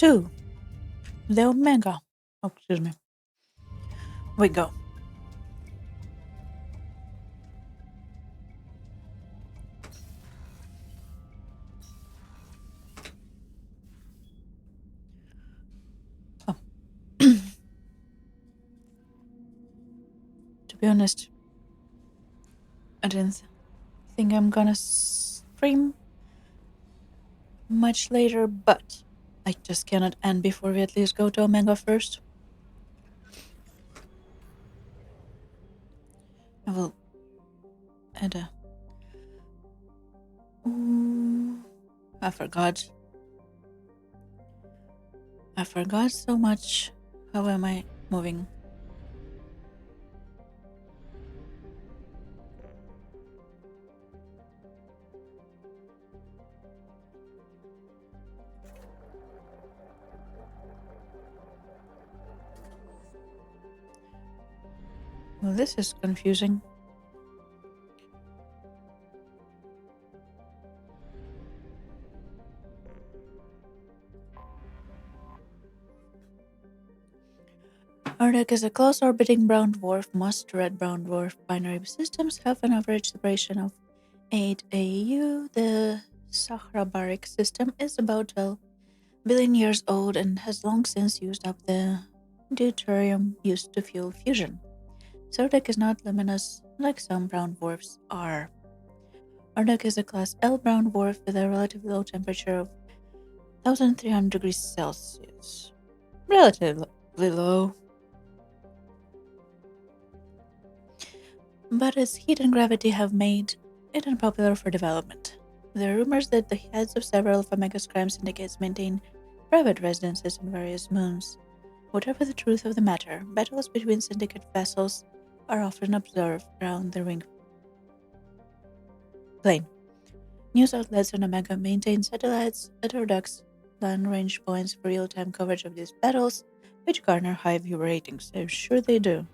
to the Omega. Oh, excuse me. We go. Oh. To be honest, I didn't think I'm gonna stream much later, but I just cannot end before we at least go to Omega first. I will add a... Ooh, I forgot so much. How am I moving? Well, this is confusing. Ardek is a close-orbiting brown dwarf. Most red brown dwarf binary systems have an average separation of 8 AU. The Sahrabaric system is about 12 billion years old and has long since used up the deuterium used to fuel fusion. Ardek is not luminous like some brown dwarfs are. Ardek is a class L brown dwarf with a relatively low temperature of 1300 degrees Celsius. Relatively low. But its heat and gravity have made it unpopular for development. There are rumors that the heads of several of Omega's crime syndicates maintain private residences on various moons. Whatever the truth of the matter, battles between syndicate vessels are often observed around the ring plane. News outlets on Omega maintain satellites at Ardek's land range points for real-time coverage of these battles, which garner high view ratings. I'm sure they do.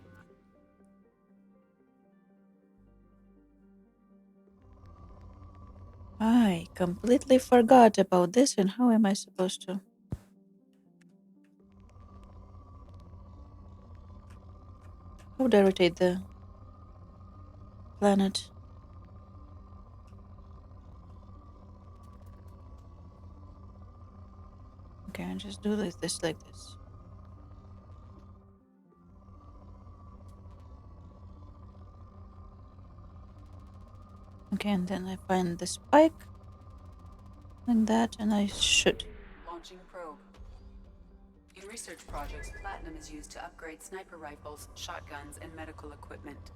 I completely forgot about this, and how am I supposed to? How would I rotate the planet? Okay, I just do this like this. Okay, and then I find the spike like that, and I shoot. Launching probe. In research projects, platinum is used to upgrade sniper rifles, shotguns, and medical equipment.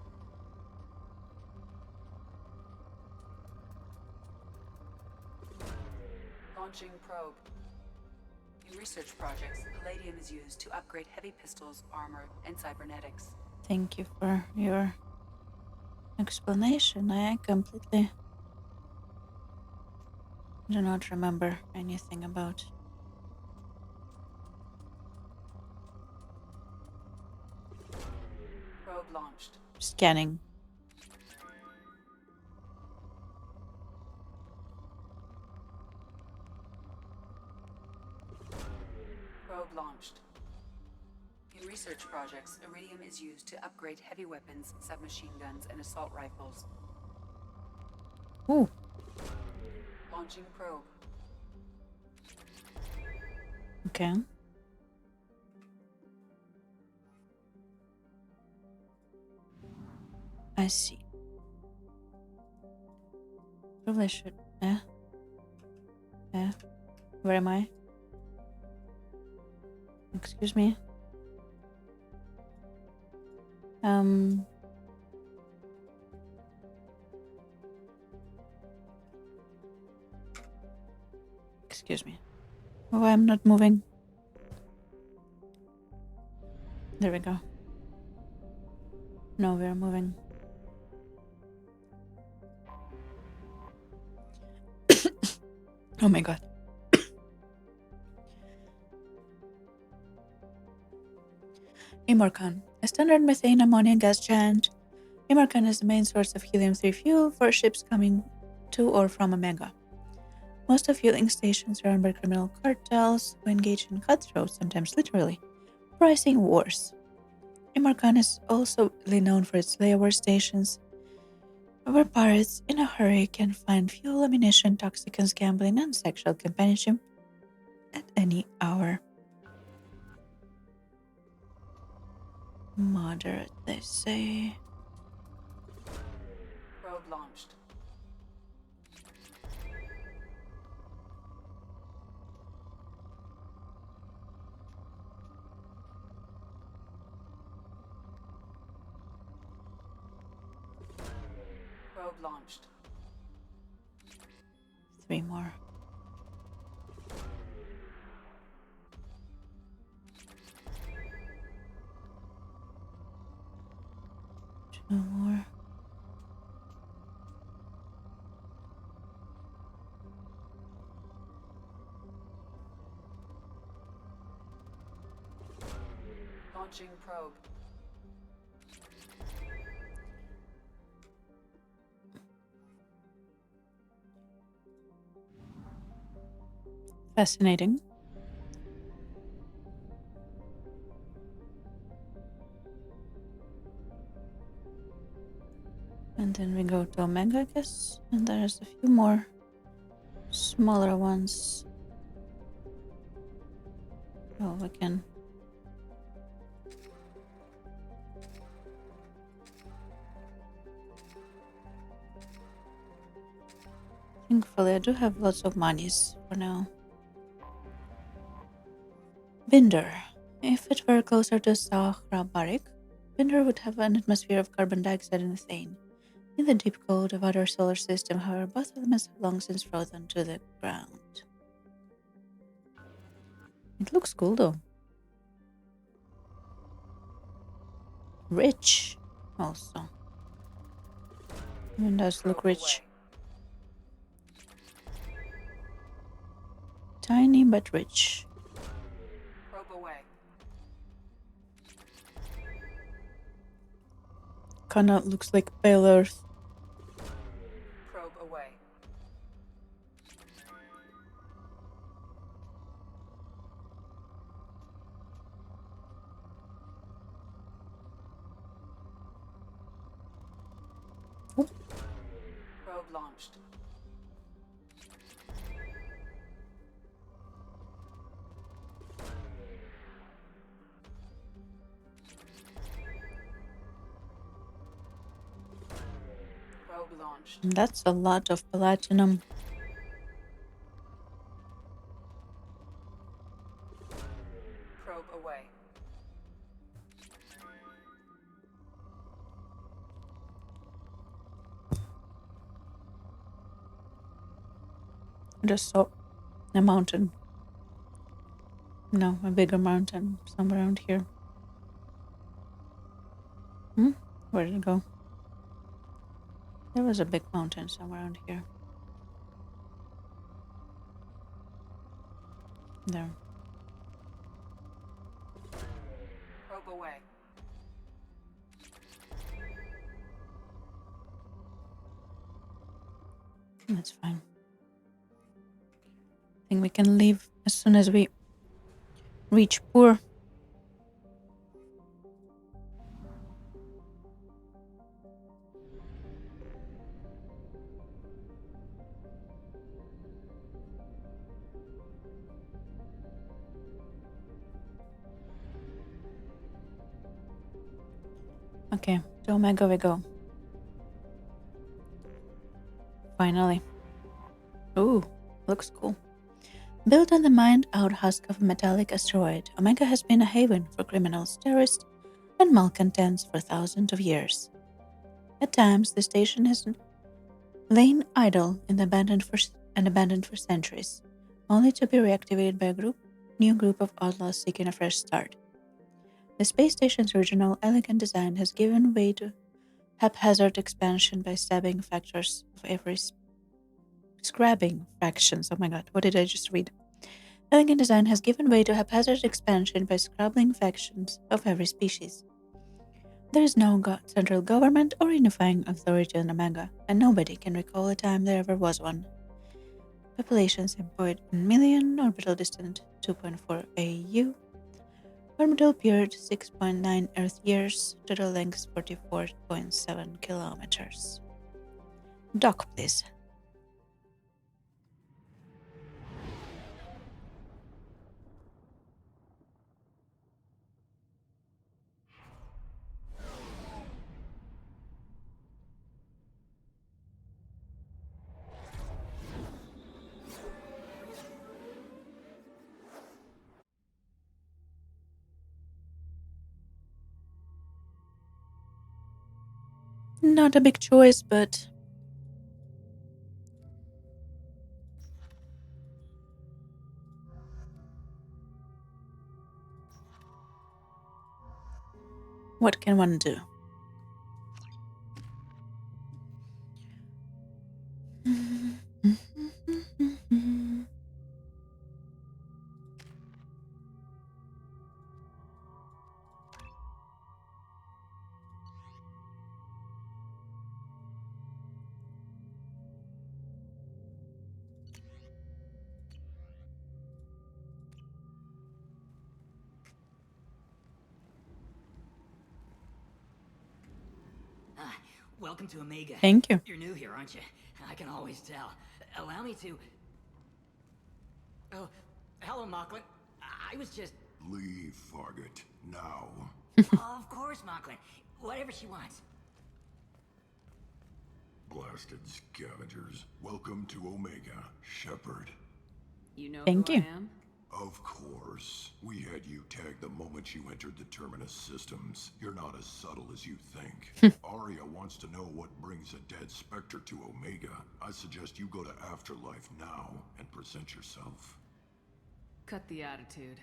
Launching probe. In research projects, palladium is used to upgrade heavy pistols, armor, and cybernetics. Thank you for your explanation. I completely do not remember anything about. Probe launched. Scanning. Probe launched. In research projects, iridium is used to upgrade heavy weapons, submachine guns, and assault rifles. Ooh. Launching probe. Okay. I see. Probably should. Where am I? Excuse me. Excuse me. Oh, I'm not moving. There we go. No, we're moving. Oh my god. Imorcan, a standard methane ammonia gas giant. Imorcan is the main source of helium-3 fuel for ships coming to or from Omega. Most of fueling stations are run by criminal cartels who engage in cutthroat, sometimes literally, pricing wars. Imarkan is also known for its layover stations, where pirates in a hurry can find fuel, ammunition, toxicants, gambling, and sexual companionship at any hour. Moderate, they say. Probe launched. Probe launched. 3 more. Two more. Launching probe. Fascinating. And then we go to Omega, I guess. And there's a few more smaller ones. Oh, we can. Thankfully, I do have lots of monies for now. Binder. If it were closer to Sahra Barik, Binder would have an atmosphere of carbon dioxide and methane. In the deep cold of our solar system, however, both elements have long since frozen to the ground. It looks cool though. Rich, also. It does look rich. Tiny but rich. Probe away. Kinda looks like pale earth. Probe away. Oop. Probe launched. Probe launched. That's a lot of platinum. Probe away. Just saw a mountain. No, a bigger mountain somewhere around here. Where did it go? There was a big mountain somewhere around here. There. Probe away. That's fine. I think we can leave as soon as we reach Pur. Okay, to Omega we go. Finally. Ooh, looks cool. Built on the mined out husk of a metallic asteroid, Omega has been a haven for criminals, terrorists, and malcontents for thousands of years. At times, the station has lain idle and abandoned for centuries, only to be reactivated by a new group of outlaws seeking a fresh start. The space station's original, elegant design has given way to haphazard expansion by scrabbing fractions. Oh my god, what did I just read? Elegant design has given way to haphazard expansion by scrabbling factions of every species. There is no central government or unifying authority on Omega, and nobody can recall a time there ever was one. Population 7.1 million, orbital distance 2.4 AU, orbital period 6.9 Earth years, total length 44.7 kilometers. Dock, please. Not a big choice, but what can one do? Welcome to Omega. Thank you. You're new here, aren't you? I can always tell. Allow me to... Oh, hello, Mocklin. I was just... Leave, Fargate. Now. Of course, Mocklin. Whatever she wants. Blasted scavengers. Welcome to Omega, Shepard. You know Thank who you. I am? Of course. We had you tagged the moment you entered the Terminus systems. You're not as subtle as you think. Arya wants to know what brings a dead Spectre to Omega. I suggest you go to Afterlife now and present yourself. Cut the attitude.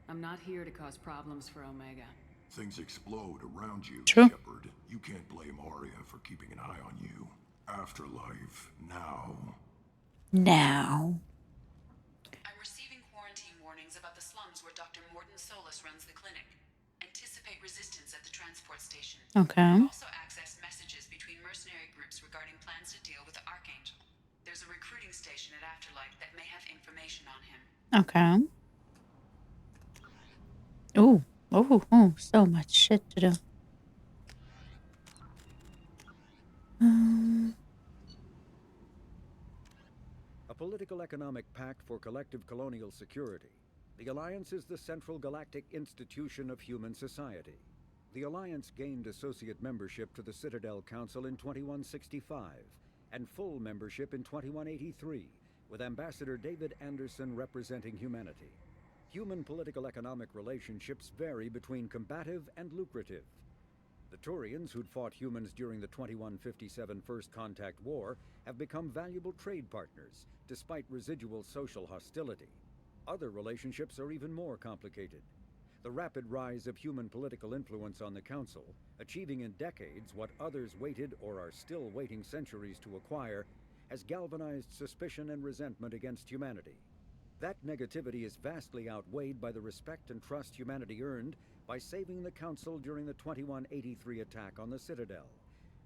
I'm not here to cause problems for Omega. Things explode around you, True. Shepard. You can't blame Arya for keeping an eye on you. Afterlife now. Now. I'm receiving quarantine warnings about the slums where Dr. Morton Solus runs the clinic. Anticipate resistance at the transport station. Okay. I've also accessed messages between mercenary groups regarding plans to deal with the Archangel. There's a recruiting station at Afterlife that may have information on him. Okay. Ooh. Oh, so much shit to do. A political economic pact for collective colonial security. The Alliance is the central galactic institution of human society. The Alliance gained associate membership to the Citadel Council in 2165 and full membership in 2183, with Ambassador David Anderson representing humanity. Human political economic relationships vary between combative and lucrative. The Turians, who'd fought humans during the 2157 First Contact War, have become valuable trade partners, despite residual social hostility. Other relationships are even more complicated. The rapid rise of human political influence on the Council, achieving in decades what others waited or are still waiting centuries to acquire, has galvanized suspicion and resentment against humanity. That negativity is vastly outweighed by the respect and trust humanity earned by saving the Council during the 2183 attack on the Citadel,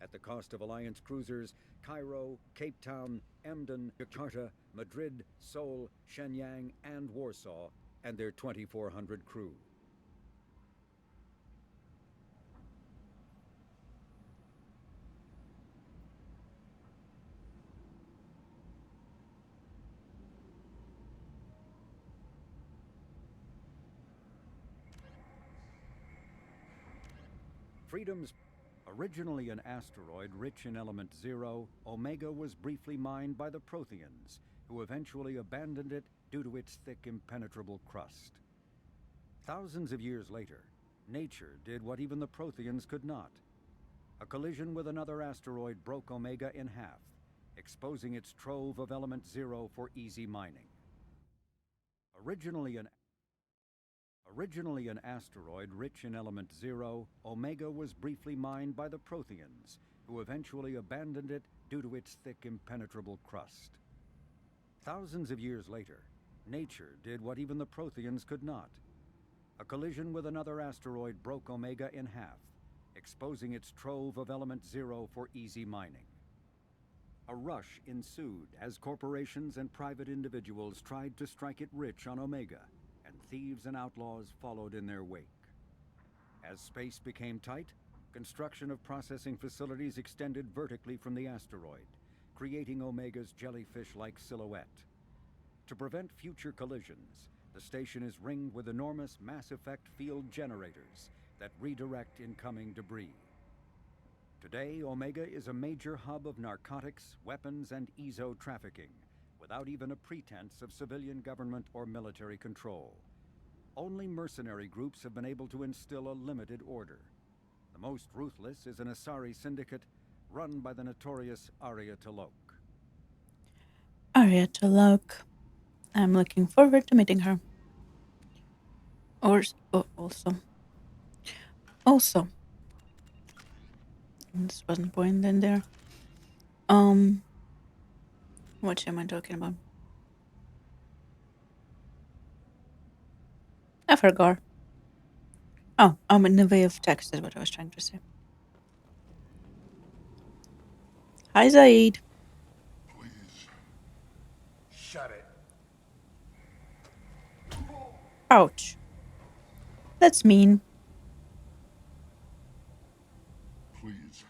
at the cost of Alliance cruisers Cairo, Cape Town, Emden, Jakarta, Madrid, Seoul, Shenyang, and Warsaw, and their 2,400 crew. Freedom's originally an asteroid rich in element 0, Omega was briefly mined by the Protheans, who eventually abandoned it due to its thick, impenetrable crust. Thousands of years later, nature did what even the Protheans could not. A collision with another asteroid broke Omega in half, exposing its trove of element 0 for easy mining. Originally an asteroid rich in element 0, Omega was briefly mined by the Protheans, who eventually abandoned it due to its thick, impenetrable crust. Thousands of years later, nature did what even the Protheans could not. A collision with another asteroid broke Omega in half, exposing its trove of element 0 for easy mining. A rush ensued as corporations and private individuals tried to strike it rich on Omega, and thieves and outlaws followed in their wake. As space became tight, construction of processing facilities extended vertically from the asteroid, creating Omega's jellyfish-like silhouette. To prevent future collisions, the station is ringed with enormous mass-effect field generators that redirect incoming debris. Today, Omega is a major hub of narcotics, weapons, and EZO trafficking, without even a pretense of civilian government or military control. Only mercenary groups have been able to instill a limited order. The most ruthless is an Asari syndicate run by the notorious Arya T'Loak. Arya T'Loak. I'm looking forward to meeting her. Also, this wasn't point in there. What am I talking about? I forgot. Oh, in the way of text is what I was trying to say. Hi, Zaid. Please. Shut it. Ouch. That's mean. Please.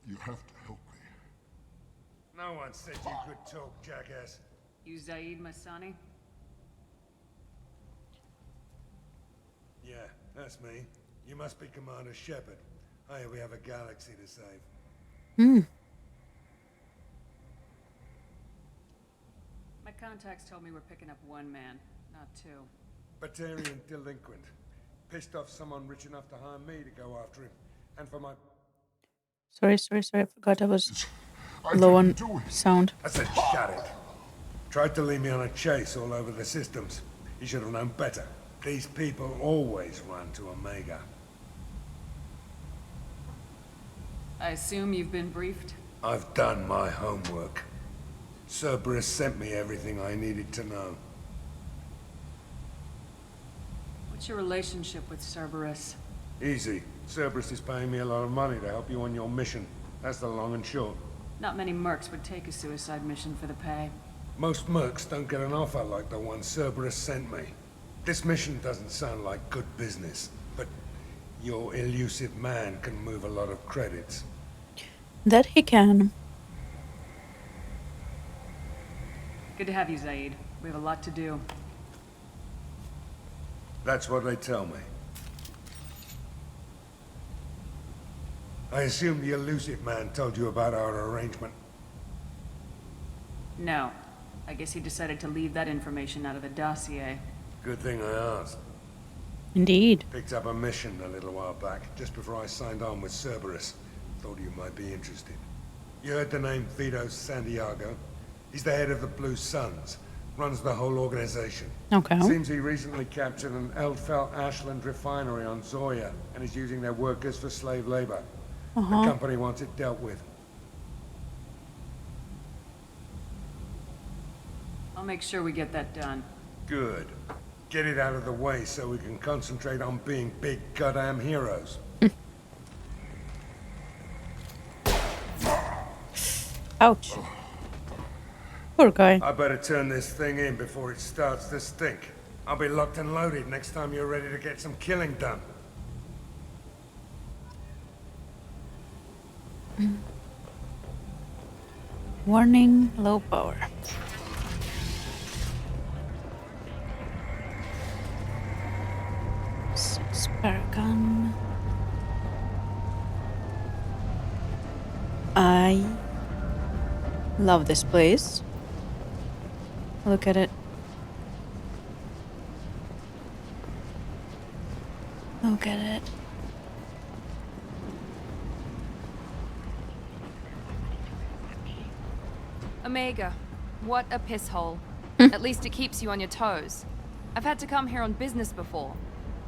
You have to help me. No one said you could talk, jackass. You Zaid Masani? Yeah, that's me. You must be Commander Shepard. Hey, we have a galaxy to save. My contacts told me we're picking up one man, not two. Batarian delinquent. Pissed off someone rich enough to hire me to go after him. And for my... Sorry. I forgot I was I low on didn't do it. sound. I said shut it. Tried to lead me on a chase all over the systems. He should have known better. These people always run to Omega. I assume you've been briefed? I've done my homework. Cerberus sent me everything I needed to know. What's your relationship with Cerberus? Easy. Cerberus is paying me a lot of money to help you on your mission. That's the long and short. Not many mercs would take a suicide mission for the pay. Most mercs don't get an offer like the one Cerberus sent me. This mission doesn't sound like good business, but your elusive man can move a lot of credits. That he can. Good to have you, Zaid. We have a lot to do. That's what they tell me. I assume the elusive man told you about our arrangement. No. I guess he decided to leave that information out of the dossier. Good thing I asked. Indeed. Picked up a mission a little while back, just before I signed on with Cerberus. Thought you might be interested. You heard the name Vito Santiago? He's the head of the Blue Suns. Runs the whole organization. Okay. Seems he recently captured an Eldfell Ashland refinery on Zoya and is using their workers for slave labor. The company wants it dealt with. I'll make sure we get that done. Good. Get it out of the way so we can concentrate on being big goddamn heroes. Ouch. Poor guy. I better turn this thing in before it starts to stink. I'll be locked and loaded next time you're ready to get some killing done. Warning, low power. Paragon. I love this place. Look at it. Look at it. Omega, what a piss hole. At least it keeps you on your toes. I've had to come here on business before.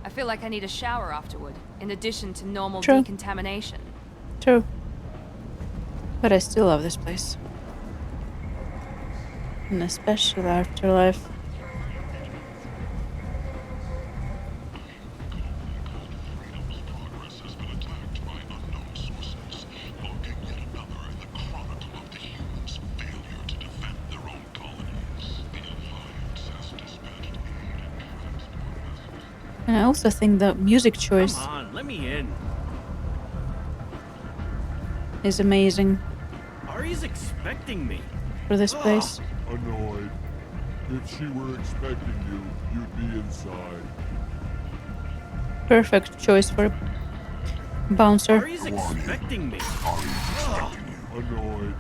I feel like I need a shower afterward, in addition to normal True. decontamination. True. But I still love this place. And especially afterlife. And I also think the music choice Come on, let me in. is amazing Ari's expecting me. for this place. Annoyed. If she were expecting you, you'd be inside. Perfect choice for a bouncer. Ari's expecting me. Annoyed.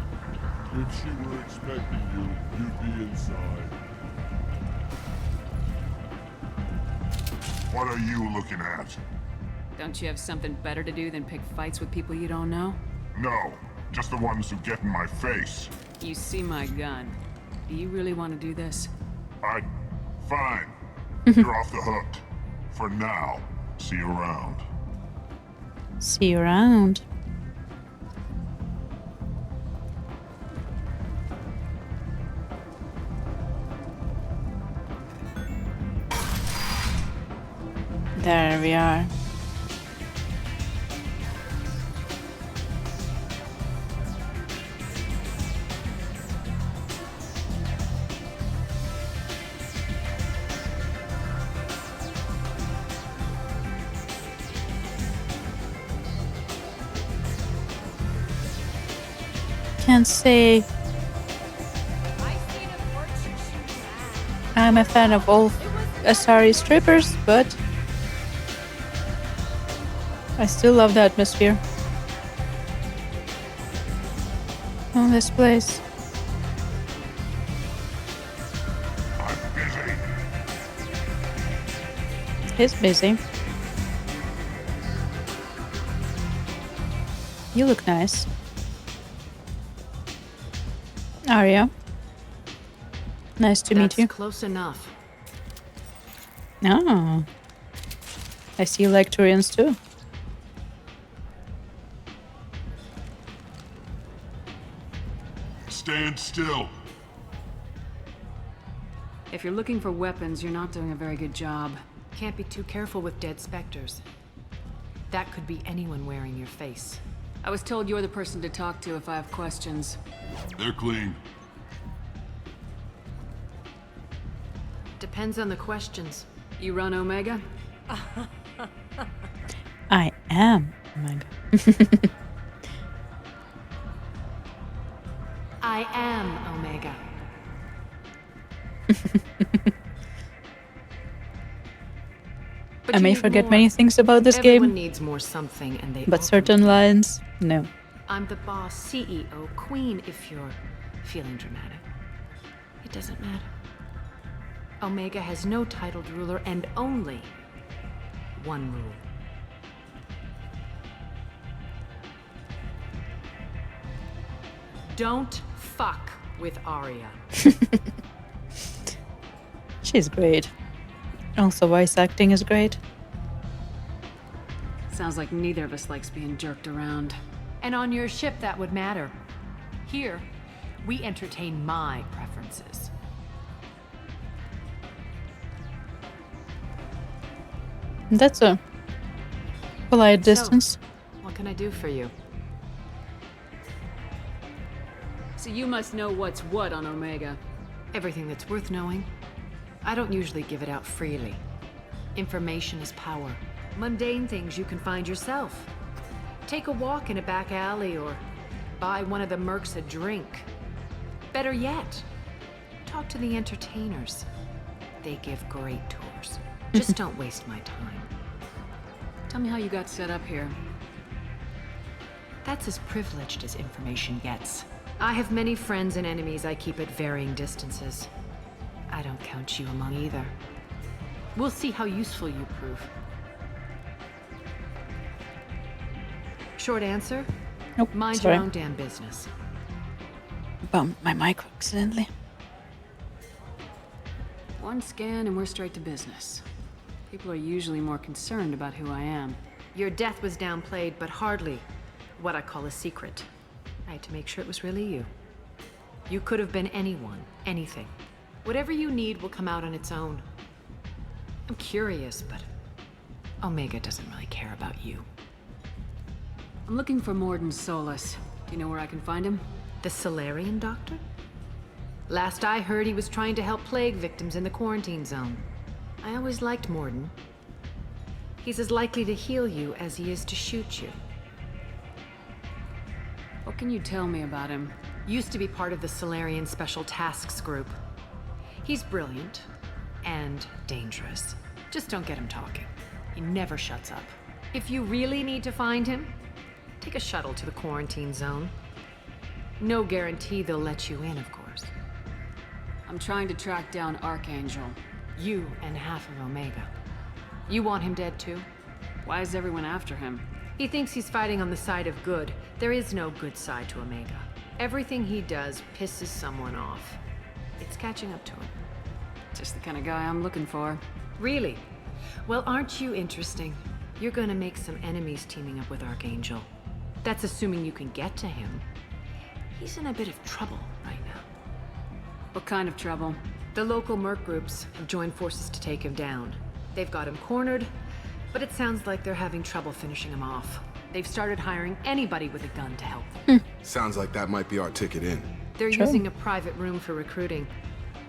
If she were expecting you, you'd be inside. What are you looking at? Don't you have something better to do than pick fights with people you don't know? No, just the ones who get in my face. You see my gun. Do you really want to do this? Fine. You're off the hook. For now. See you around. See you around. There we are. Can't say I'm a fan of all Asari strippers, but I still love the atmosphere of this place. I'm busy. He's busy. You look nice. Arya. Nice to meet you. Close enough. Oh. I see you like Turians too. Stand still. If you're looking for weapons, you're not doing a very good job. Can't be too careful with dead specters. That could be anyone wearing your face. I was told you're the person to talk to if I have questions. They're clean. Depends on the questions. You run Omega? I am Omega. I am Omega. But I you may need forget more. many things about this Everyone game, needs more something, and they but all certain lines, no. I'm the boss, CEO, queen if you're feeling dramatic. It doesn't matter. Omega has no titled ruler and only one rule. Don't fuck with Arya. She's great. Also, voice acting is great. Sounds like neither of us likes being jerked around. And on your ship, that would matter. Here, we entertain my preferences. That's a polite distance. What can I do for you? So you must know what's what on Omega. Everything that's worth knowing. I don't usually give it out freely. Information is power. Mundane things you can find yourself. Take a walk in a back alley or buy one of the mercs a drink. Better yet, talk to the entertainers. They give great tours. Just don't waste my time. Tell me how you got set up here. That's as privileged as information gets. I have many friends and enemies I keep at varying distances. I don't count you among either. We'll see how useful you prove. Short answer? Nope, Mind sorry. your own damn business. Bumped my mic accidentally. One scan and we're straight to business. People are usually more concerned about who I am. Your death was downplayed, but hardly what I call a secret. I had to make sure it was really you. You could have been anyone, anything. Whatever you need will come out on its own. I'm curious, but Omega doesn't really care about you. I'm looking for Morden Solus. Do you know where I can find him? The Solarian doctor? Last I heard, he was trying to help plague victims in the quarantine zone. I always liked Morden. He's as likely to heal you as he is to shoot you. What can you tell me about him? Used to be part of the Solarian Special Tasks Group. He's brilliant and dangerous. Just don't get him talking. He never shuts up. If you really need to find him, take a shuttle to the quarantine zone. No guarantee they'll let you in, of course. I'm trying to track down Archangel. You and half of Omega. You want him dead too? Why is everyone after him? He thinks he's fighting on the side of good. There is no good side to Omega. Everything he does pisses someone off. It's catching up to him. Just the kind of guy I'm looking for. Really? Well, aren't you interesting? You're gonna make some enemies teaming up with Archangel. That's assuming you can get to him. He's in a bit of trouble right now. What kind of trouble? The local merc groups have joined forces to take him down. They've got him cornered, but it sounds like they're having trouble finishing him off. They've started hiring anybody with a gun to help them. Sounds like that might be our ticket in. They're using a private room for recruiting.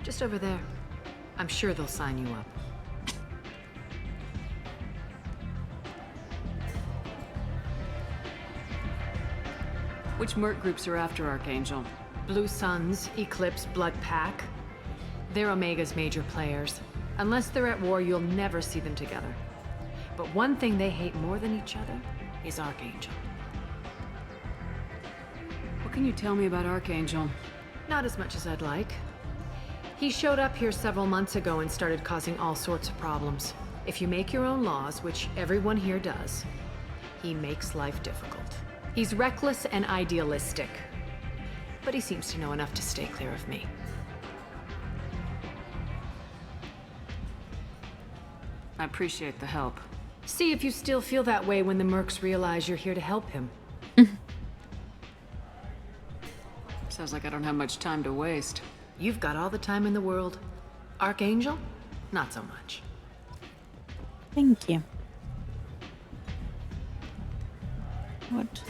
Just over there. I'm sure they'll sign you up. Which merc groups are after Archangel? Blue Suns, Eclipse, Blood Pack. They're Omega's major players. Unless they're at war, you'll never see them together. But one thing they hate more than each other is Archangel. What can you tell me about Archangel? Not as much as I'd like. He showed up here several months ago and started causing all sorts of problems. If you make your own laws, which everyone here does, he makes life difficult. He's reckless and idealistic. But he seems to know enough to stay clear of me. I appreciate the help. See if you still feel that way when the mercs realize you're here to help him. Sounds like I don't have much time to waste. You've got all the time in the world. Archangel? Not so much. Thank you. What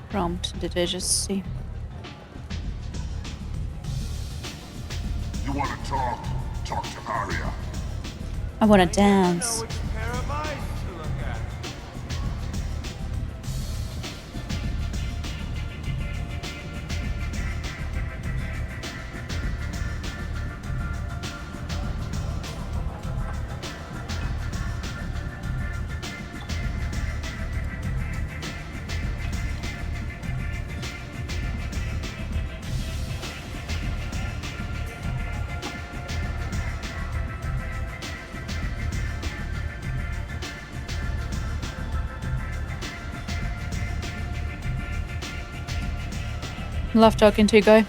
prompt did I just see? You want to talk? Talk to Arya. I wanna dance. Love talking to you, guy.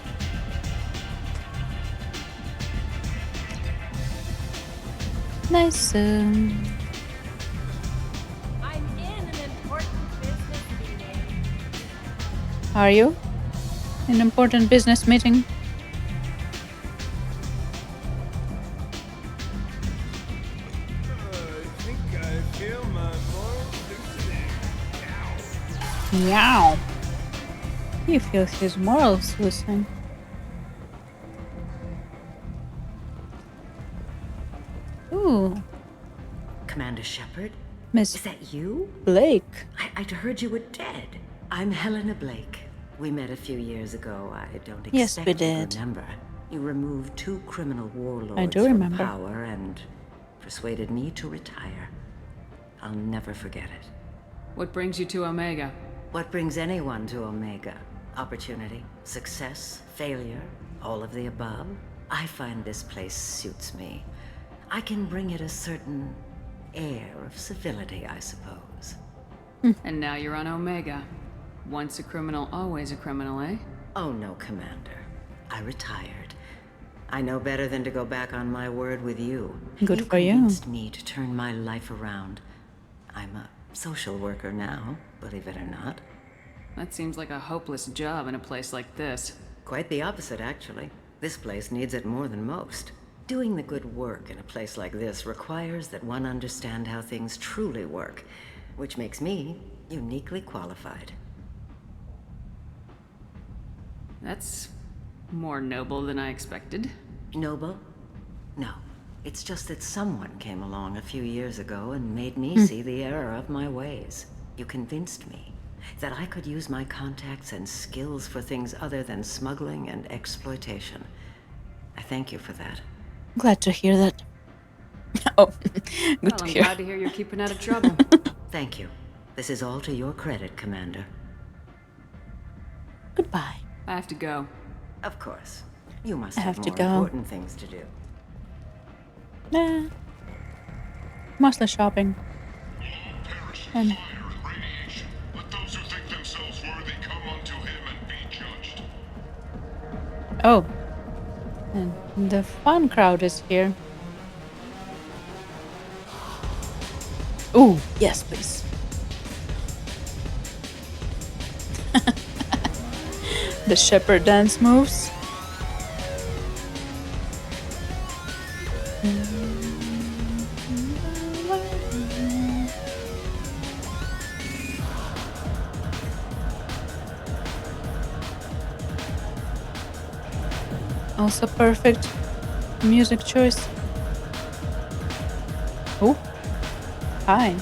Nice. I'm in an important business meeting. Are you? An important business meeting? I think I feel my morals loosening. Meow. He feels his morals loosen. Ooh, Commander Shepard? Miss Is that you? Blake. I'd heard you were dead. I'm Helena Blake. We met a few years ago. I don't expect Yes, we you did. to remember. You removed 2 criminal warlords I do from remember. power and persuaded me to retire. I'll never forget it. What brings you to Omega? What brings anyone to Omega? Opportunity, success, failure, all of the above. I find this place suits me. I can bring it a certain air of civility, I suppose. And now you're on Omega. Once a criminal, always a criminal, eh? Oh no, Commander. I retired. I know better than to go back on my word with you. Good for you. convinced me to turn my life around. I'm a social worker now, believe it or not. That seems like a hopeless job in a place like this. Quite the opposite, actually. This place needs it more than most. Doing the good work in a place like this requires that one understand how things truly work, which makes me uniquely qualified. That's more noble than I expected. Noble? No. It's just that someone came along a few years ago and made me see the error of my ways. You convinced me that I could use my contacts and skills for things other than smuggling and exploitation. I thank you for that. Glad to hear that. Oh, good to I'm hear. glad to hear you're keeping out of trouble. Thank you. This is all to your credit, Commander. Goodbye. I have to go. Of course. You must I have have to more go. important things to do. Nah. Mostly shopping. And Let those who think themselves worthy come unto him and be judged. oh. And the fun crowd is here. Ooh, yes, please. The shepherd dance moves. Also perfect music choice. Oh, hi.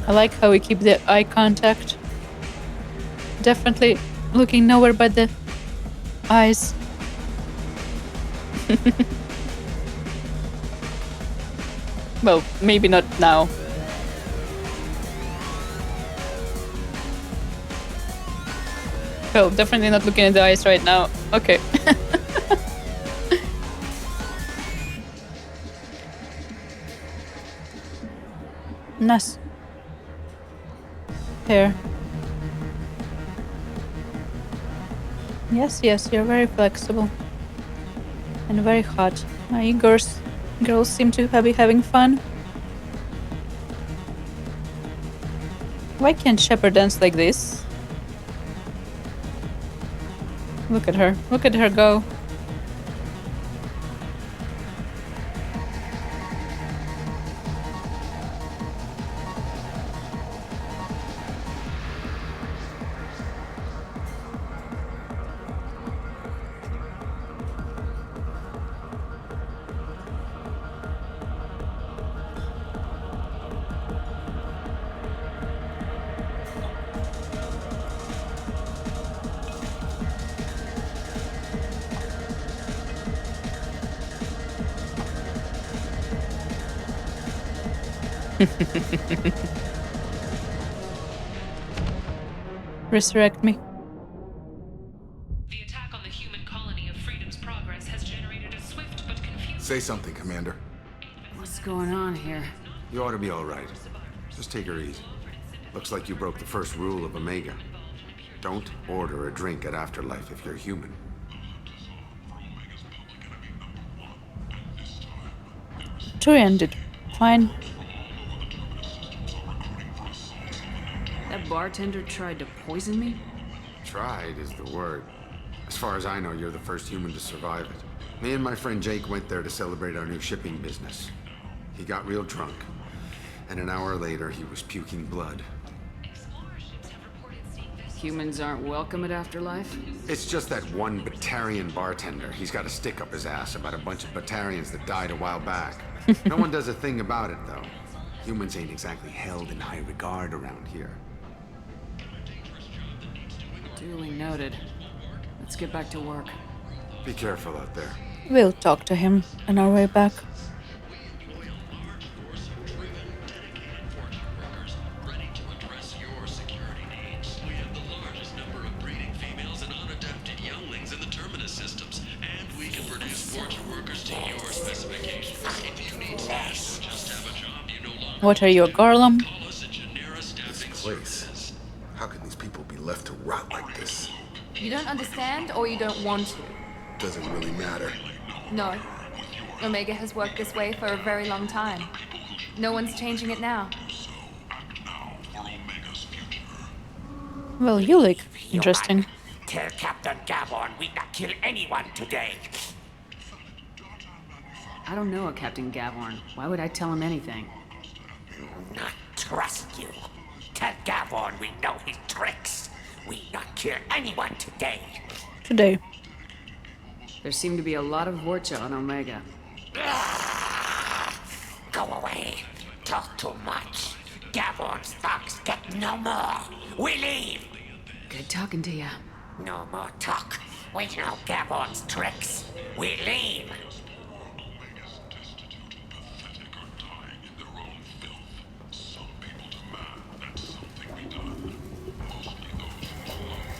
I like how we keep the eye contact. Definitely looking nowhere but the eyes. Well, maybe not now. Oh, definitely not looking at the eyes right now. Okay. Nice. Here. Yes, yes, you're very flexible. And very hot. My girls seem to be having fun. Why can't Shepherd dance like this? Look at her. Look at her go. Resurrect me. The attack on the human colony of Freedom's Progress has generated a swift but confusing... Say something, Commander. What's going on here? You ought to be all right. Just take her easy. Looks like you broke the first rule of Omega. Don't order a drink at Afterlife if you're human. Tour ended. Fine. That bartender tried to poison me? Tried is the word. As far as I know, you're the first human to survive it. Me and my friend Jake went there to celebrate our new shipping business. He got real drunk, and an hour later he was puking blood. Humans aren't welcome at Afterlife? It's just that one Batarian bartender. He's got a stick up his ass about a bunch of Batarians that died a while back. No one does a thing about it, though. Humans ain't exactly held in high regard around here. Duly noted. Let's get back to work. Be careful out there. We'll talk to him on our way back. What are you, a Garlum? This place. How can these people be left to rot like this? You don't understand, or you don't want to? Doesn't really matter. No. Omega has worked this way for a very long time. No one's changing it now. Well, you look interesting. Tell Captain Gavon we not kill anyone today. I don't know a Captain Gavorn. Why would I tell him anything? Not trust you. Tell Gavon we know his tricks. We not kill anyone today. Today. There seem to be a lot of Vorcha on Omega. Go away. Talk too much. Gavon's thugs get no more. We leave. Good talking to ya. No more talk. We know Gavon's tricks. We leave.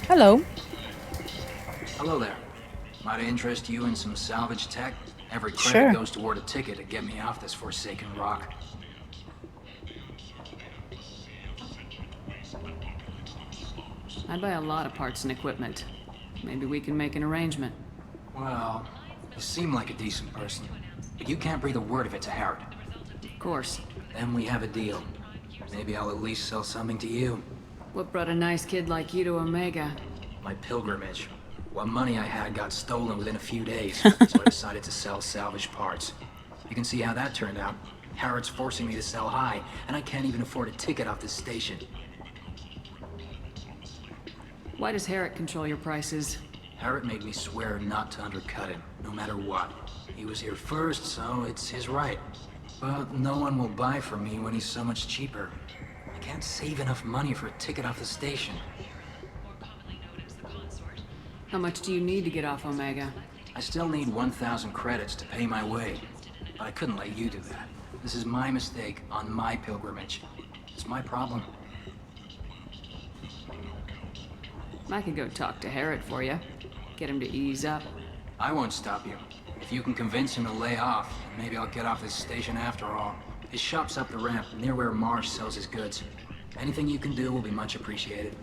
Hello. Hello there. Might I interest you in some salvage tech? Every credit Sure. goes toward a ticket to get me off this forsaken rock. I'd buy a lot of parts and equipment. Maybe we can make an arrangement. Well, you seem like a decent person, but you can't breathe a word of it to Harrod. Of course. Then we have a deal. Maybe I'll at least sell something to you. What brought a nice kid like you to Omega? My pilgrimage. What money I had got stolen within a few days, so I decided to sell salvage parts. You can see how that turned out. Harrod's forcing me to sell high, and I can't even afford a ticket off this station. Why does Harrod control your prices? Harrod made me swear not to undercut him, no matter what. He was here first, so it's his right. But no one will buy from me when he's so much cheaper. I can't save enough money for a ticket off the station. How much do you need to get off Omega? I still need 1,000 credits to pay my way. But I couldn't let you do that. This is my mistake on my pilgrimage. It's my problem. I could go talk to Harrod for you. Get him to ease up. I won't stop you. If you can convince him to lay off, maybe I'll get off this station after all. His shop's up the ramp, near where Marsh sells his goods. Anything you can do will be much appreciated.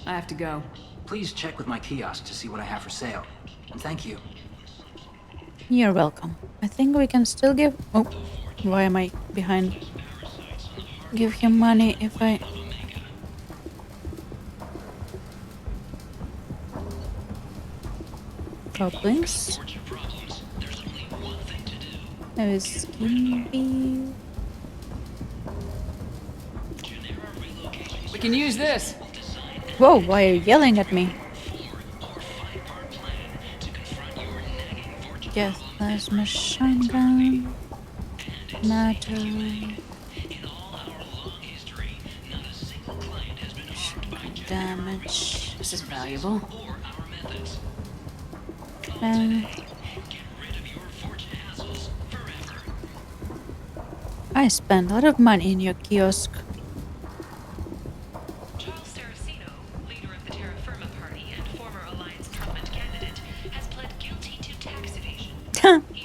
I have to go. Please check with my kiosk to see what I have for sale. And thank you. You're welcome. I think we can still give... Oh, why am I behind? Give him money if I... Couplings. There is skin beef. We can use this. Whoa, why are you yelling at me? Yes, there's machine gun. Matter. Damage. This is valuable. I spent a lot of money in your kiosk.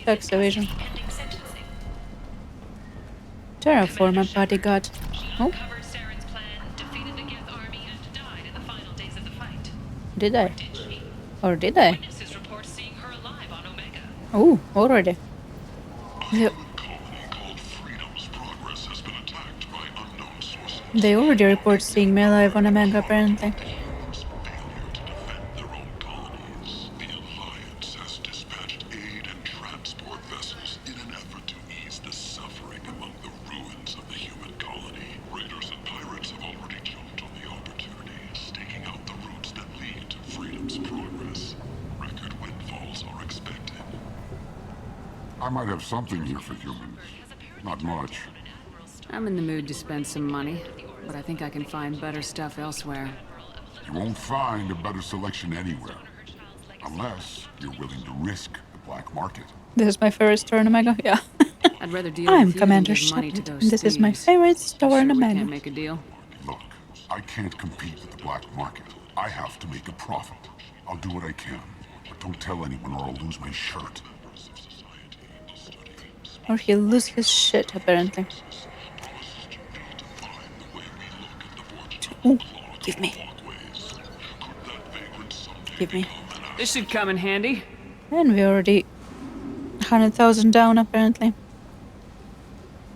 Tax evasion. Terraformer bodyguard. Oh. Did I? Or did I? Oh, already. Yep. They already report seeing me alive on Omega, apparently. I might have something here for humans. Not much. I'm in the mood to spend some money, but I think I can find better stuff elsewhere. You won't find a better selection anywhere. Unless you're willing to risk the black market. This is my favorite store in Omega. Yeah. I'd rather deal I'm with you Commander than give money to Shepard. those This is my thieves. favorite store Sure in we Omega. can't make a deal. Look, I can't compete with the black market. I have to make a profit. I'll do what I can. But don't tell anyone or I'll lose my shirt. Or he'll lose his shit, apparently. Ooh, give me. Give me. This should come in handy. And we already 100,000 down, apparently.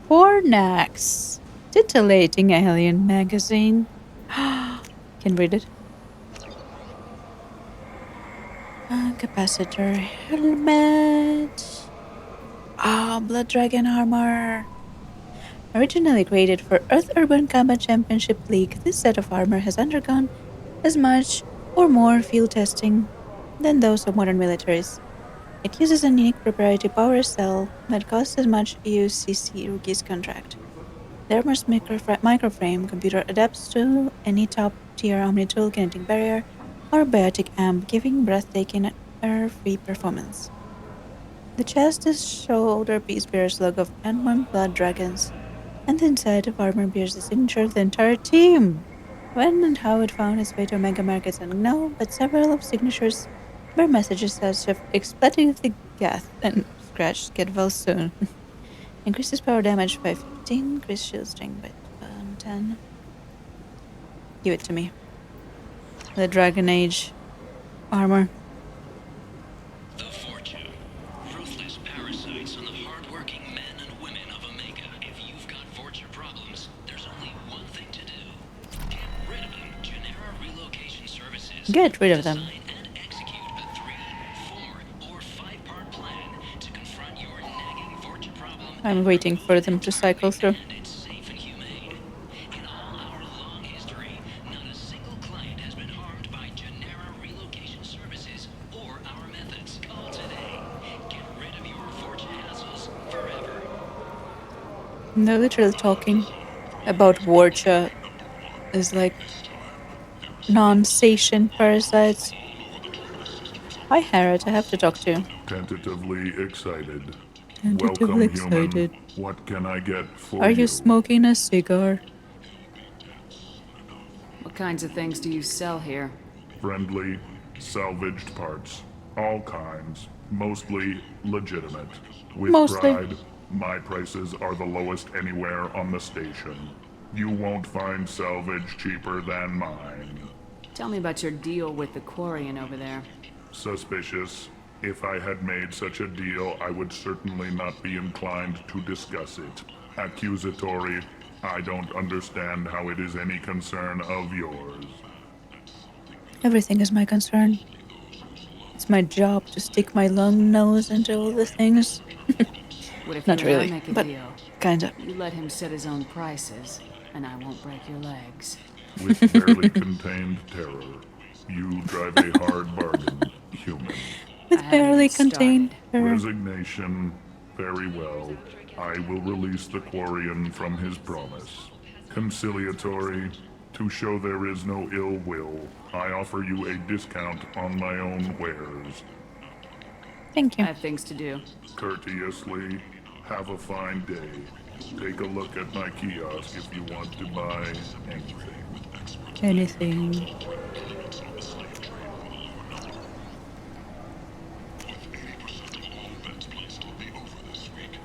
Fornax. Titillating alien magazine. Can read it. Capacitor helmet. Ah, blood dragon armor. Originally created for Earth Urban Combat Championship League, this set of armor has undergone as much or more field testing than those of modern militaries. It uses a unique proprietary power cell that costs as much as Kei Shinriki's contract. The armor's microframe computer adapts to any top-tier omni-tool kinetic barrier or biotic amp, giving breathtaking air-free performance. The chest's shoulder piece bears the logo of Ant-Man Blood Dragons, and the inside of armor bears the signature of the entire team. When and how it found its way to Omega markets is unknown, but several of signatures bear messages such as expletive the Gath and Scratch get well soon. Increases power damage by 15, increase shield strength by 10. Give it to me. The Dragon Age armor. The fortune. Ruthless parasites on the hard-working men and women of Omega. If you've got fortune problems, there's only one thing to do. Get rid of them. Genera Relocation Services. Get rid of them. I'm waiting for them to cycle through. They're literally talking about Warcha is like non-sentient parasites. Hi Harriet, I have to talk to you. Tentatively excited. Tentatively Welcome, excited. human. What can I get for Are you smoking a cigar? What kinds of things do you sell here? Friendly, salvaged parts. All kinds. Mostly legitimate. With pride, my prices are the lowest anywhere on the station. You won't find salvage cheaper than mine. Tell me about your deal with the Quarian over there. Suspicious. If I had made such a deal, I would certainly not be inclined to discuss it. Accusatory. I don't understand how it is any concern of yours. Everything is my concern. It's my job to stick my long nose into all the things. What if Not you and I really, make a but deal? kinda. You let him set his own prices, and I won't break your legs. With barely contained terror, you drive a hard bargain, human. With barely contained terror. Resignation. Very well. I will release the Quarian from his promise. Conciliatory. To show there is no ill will, I offer you a discount on my own wares. Thank you. I have things to do. Courteously, have a fine day. Take a look at my kiosk if you want to buy anything. Anything.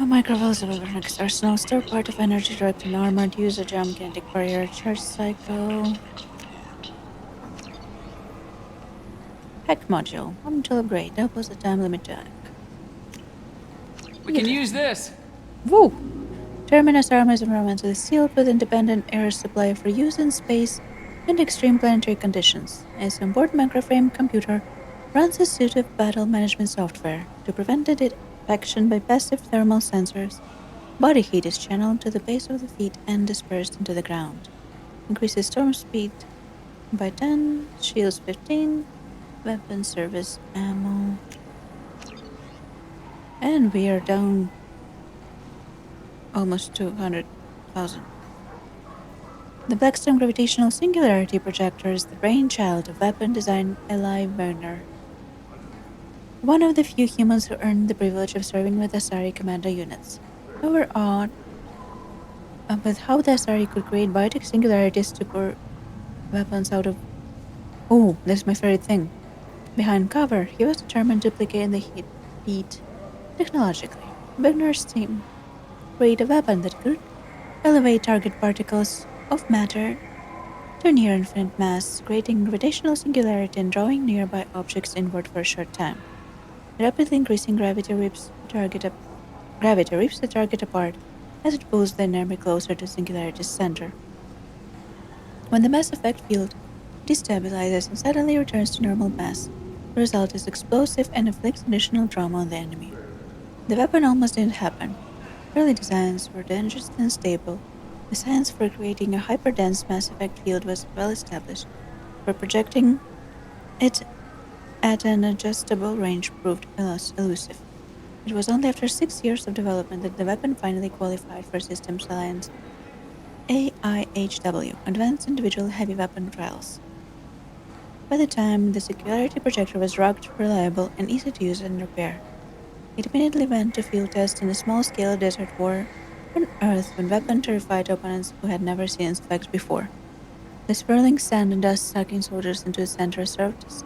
A microvolts of electronics arsenal, store part of energy direct and armored, use a jump kinetic barrier, charge cycle. Hack module. Module upgrade. Doubles the time limit to hack. We can use this. Woo! Terminus armor is environmentally sealed with independent air supply for use in space and extreme planetary conditions. Its onboard microframe computer runs a suite of battle management software to prevent detection by passive thermal sensors. Body heat is channeled to the base of the feet and dispersed into the ground. Increases storm speed by 10, shields 15, weapon service ammo. And we are down almost 200,000. The Blackstone Gravitational Singularity Projector is the brainchild of weapon design Eli Werner, one of the few humans who earned the privilege of serving with Asari commando units. We were awed with how the Asari could create biotic singularities to pour weapons out of... Oh, this is my favorite thing. Behind cover, he was determined to duplicate the heat technologically. Wigner's team create a weapon that could elevate target particles of matter to near infinite mass, creating gravitational singularity and drawing nearby objects inward for a short time. Rapidly increasing gravity rips the target apart as it pulls the enemy closer to singularity's center. When the mass effect field destabilizes and suddenly returns to normal mass, the result is explosive and inflicts additional trauma on the enemy. The weapon almost didn't happen. Early designs were dangerous and unstable. The science for creating a hyperdense mass effect field was well established, but projecting it at an adjustable range proved elusive. It was only after 6 years of development that the weapon finally qualified for Systems Alliance AIHW, Advanced Individual Heavy Weapon Trials. By the time the Singularity Projector was rugged, reliable, and easy to use and repair, it immediately went to field test in a small-scale desert war on Earth when weapon terrified opponents who had never seen its effects before. The swirling sand and dust sucking soldiers into its center served as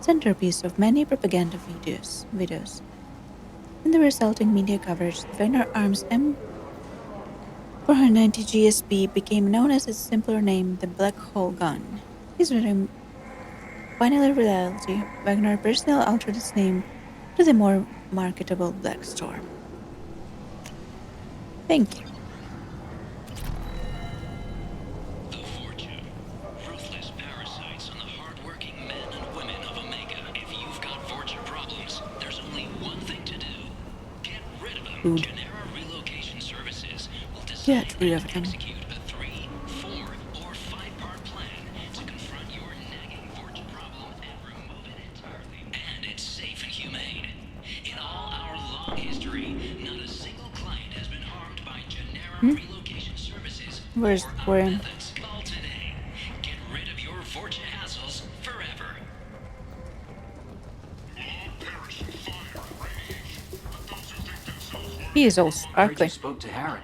centerpiece of many propaganda videos. In the resulting media coverage, the Wagner Arms M490 GSB became known as its simpler name, the Black Hole Gun. His final reality, Wagner personally altered its name to the more marketable Black Storm. Thank you. The Fortune. Ruthless parasites on the hard-working men and women of Omega. If you've got Fortune problems, there's only one thing to do. Get rid of them. Food. Genera Relocation Services will Get rid of them. execute a 3, 4, or 5-part plan to confront your nagging Fortune problem and remove it entirely. And it's safe and humane. In all our long history, not a single client has been harmed by genera relocation services. Where's the aquarium? Call today. Get rid of your Fortune hassles forever. He is all I heard you sparkly. spoke to Harry.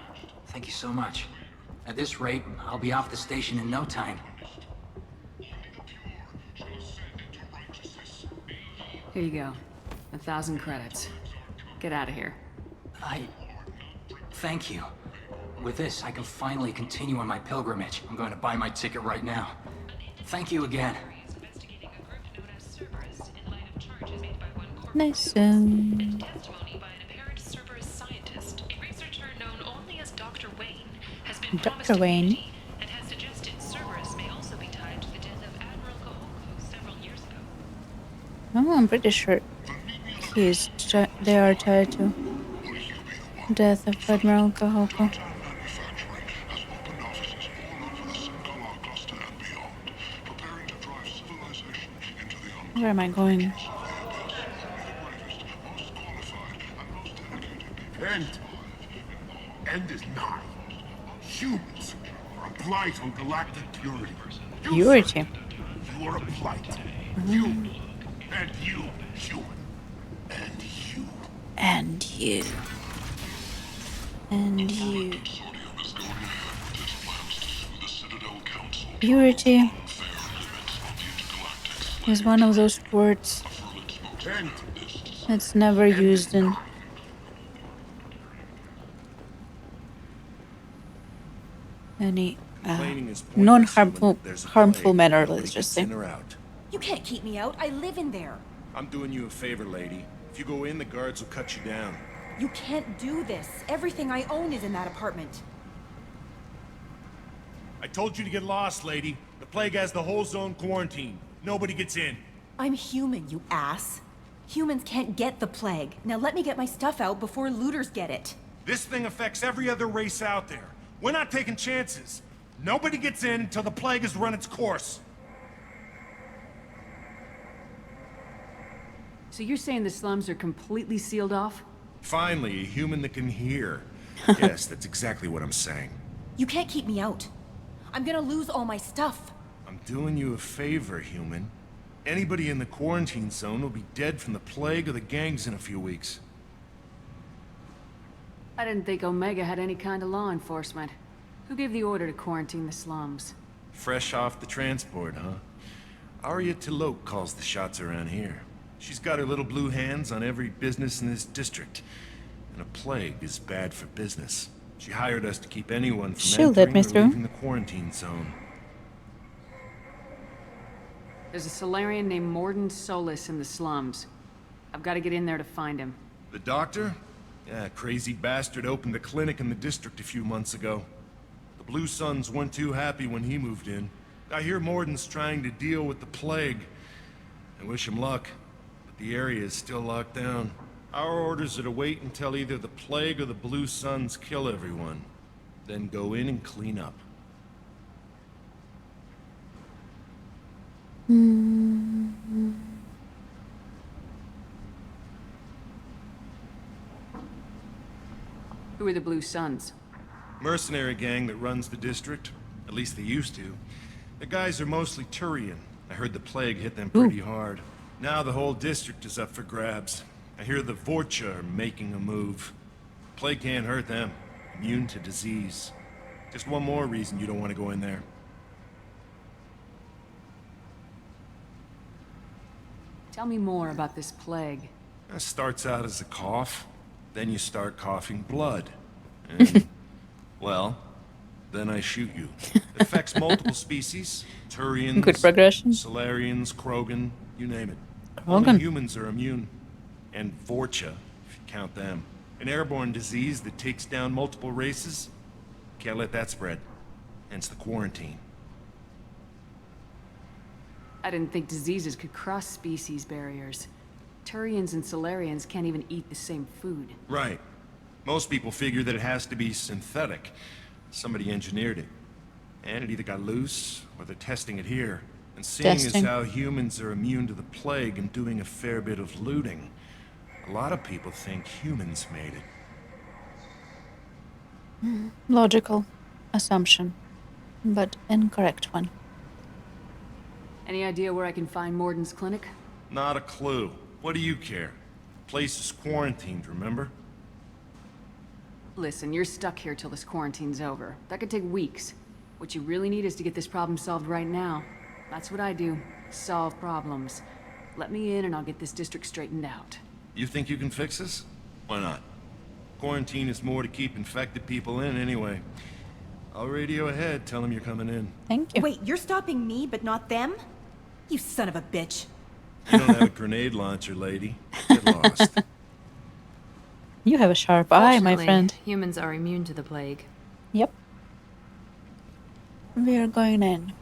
Thank you so much. At this rate, I'll be off the station in no time. Here you go. 1,000 credits. Get out of here. Thank you. With this, I can finally continue on my pilgrimage. I'm going to buy my ticket right now. Thank you again. Nice. Testimony by an apparent Cerberus scientist, a researcher known only as Dr. Wayne, has been promised Dr. Wayne. immunity and has suggested Cerberus may also be tied to the death of Admiral Kahoko several years ago. Oh, I'm pretty sure they are tied to death of Admiral Kahoko. Where am I going? End is nigh. Humans are a blight on galactic purity. Purity. You are a blight. You and you, human. And you. And you. And you. Purity is one of those words that's never used in any non-harmful manner, let's just say. You can't keep me out. I live in there. I'm doing you a favor, lady. If you go in, the guards will cut you down. You can't do this. Everything I own is in that apartment. I told you to get lost, lady. The plague has the whole zone quarantined. Nobody gets in. I'm human, you ass. Humans can't get the plague. Now let me get my stuff out before looters get it. This thing affects every other race out there. We're not taking chances. Nobody gets in until the plague has run its course. So you're saying the slums are completely sealed off? Finally, a human that can hear. Yes, that's exactly what I'm saying. You can't keep me out. I'm gonna lose all my stuff. I'm doing you a favor, human. Anybody in the quarantine zone will be dead from the plague or the gangs in a few weeks. I didn't think Omega had any kind of law enforcement. Who gave the order to quarantine the slums? Fresh off the transport, huh? Arya Tilok calls the shots around here. She's got her little blue hands on every business in this district. And a plague is bad for business. She hired us to keep anyone from entering or leaving the quarantine zone. There's a Solarian named Morden Solis in the slums. I've got to get in there to find him. The doctor? Yeah, crazy bastard opened a clinic in the district a few months ago. The Blue Suns weren't too happy when he moved in. I hear Morden's trying to deal with the plague. I wish him luck, but the area is still locked down. Our orders are to wait until either the plague or the blue suns kill everyone. Then go in and clean up. Who are the Blue Suns? Mercenary gang that runs the district. At least they used to. The guys are mostly Turian. I heard the plague hit them pretty hard. Now the whole district is up for grabs. I hear the Vorcha are making a move. Plague can't hurt them. Immune to disease. Just one more reason you don't want to go in there. Tell me more about this plague. It starts out as a cough. Then you start coughing blood. And, well, then I shoot you. It affects multiple species. Turians, Good progression. Solarians, Krogan, you name it. Krogan. Only humans are immune. And Vorcha, if you count them. An airborne disease that takes down multiple races. Can't let that spread. Hence the quarantine. I didn't think diseases could cross species barriers. Turians and Solarians can't even eat the same food. Right. Most people figure that it has to be synthetic. Somebody engineered it. And it either got loose, or they're testing it here. And seeing as how humans are immune to the plague and doing a fair bit of looting, a lot of people think humans made it. Logical assumption, but incorrect one. Any idea where I can find Morden's clinic? Not a clue. What do you care? Place is quarantined, remember? Listen, you're stuck here till this quarantine's over. That could take weeks. What you really need is to get this problem solved right now. That's what I do. Solve problems. Let me in and I'll get this district straightened out. You think you can fix this? Why not? Quarantine is more to keep infected people in anyway. I'll radio ahead, tell them you're coming in. Thank you. Wait, you're stopping me, but not them? You son of a bitch. You don't have a grenade launcher, lady. Get lost. You have a sharp eye, my friend. Humans are immune to the plague. Yep. We are going in.